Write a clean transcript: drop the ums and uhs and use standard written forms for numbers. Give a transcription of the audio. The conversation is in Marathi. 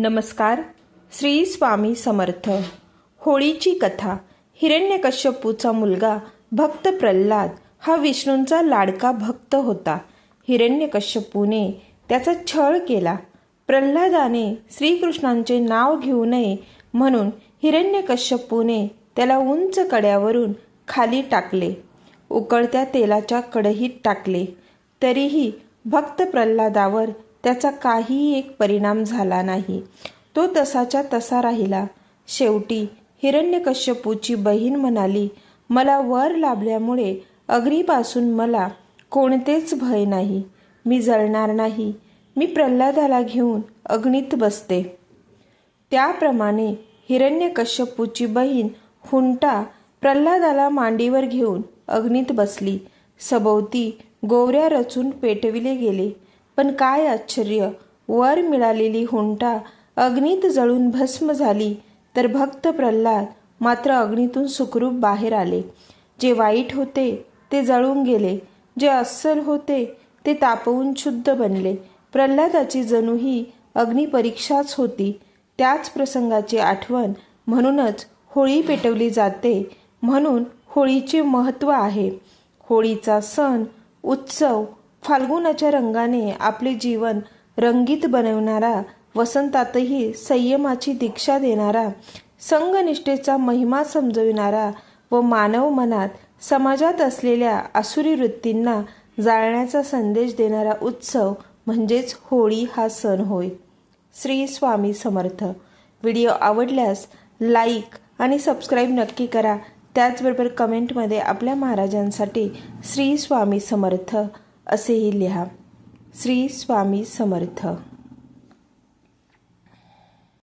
नमस्कार. श्री स्वामी समर्थ. होळीची कथा. हिरण्यकश्यपूचा मुलगा भक्त प्रल्हाद हा विष्णूंचा लाडका भक्त होता. हिरण्यकश्यपूने त्याचा छळ केला. प्रल्हादाने श्रीकृष्णांचे नाव घेऊ नये म्हणून हिरण्यकश्यपूने त्याला उंच कड्यावरून खाली टाकले. उकळत्या तेलाच्या कढईत टाकले. तरीही भक्त प्रल्हादावर त्याचा काहीही एक परिणाम झाला नाही. तो तसाच्या तसा राहिला. शेवटी हिरण्यकश्यपूची बहीण म्हणाली, मला वर लाभल्यामुळे अग्नीपासून मला कोणतेच भय नाही. मी जळणार नाही. मी प्रल्हादाला घेऊन अग्नीत बसते. त्याप्रमाणे हिरण्यकश्यपूची बहीण हुंटा प्रल्हादाला मांडीवर घेऊन अग्नीत बसली. सभोवती गोवऱ्या रचून पेटविले गेले. पण काय आश्चर्य, वर मिळालेली हुंटा अग्नीत जळून भस्म झाली, तर भक्त प्रल्हाद मात्र अग्नीतून सुखरूप बाहेर आले. जे वाईट होते ते जळून गेले, जे अस्सल होते ते तापवून शुद्ध बनले. प्रल्हादाची जणू ही अग्निपरीक्षाच होती. त्याच प्रसंगाची आठवण म्हणूनच होळी पेटवली जाते. म्हणून होळीचे महत्त्व आहे. होळीचा सण, उत्सव फाल्गुनाच्या रंगाने आपले जीवन रंगीत बनवणारा, वसंतातही संयमाची दीक्षा देणारा, संघनिष्ठेचा महिमा समजविणारा व मानव मनात समाजात असलेल्या आसुरी वृत्तींना जाळण्याचा संदेश देणारा उत्सव म्हणजेच होळी हा सण होय. श्री स्वामी समर्थ. व्हिडिओ आवडल्यास लाईक आणि सबस्क्राईब नक्की करा. त्याचबरोबर कमेंटमध्ये आपल्या महाराजांसाठी श्री स्वामी समर्थ असेही लिहा. श्री स्वामी समर्थ.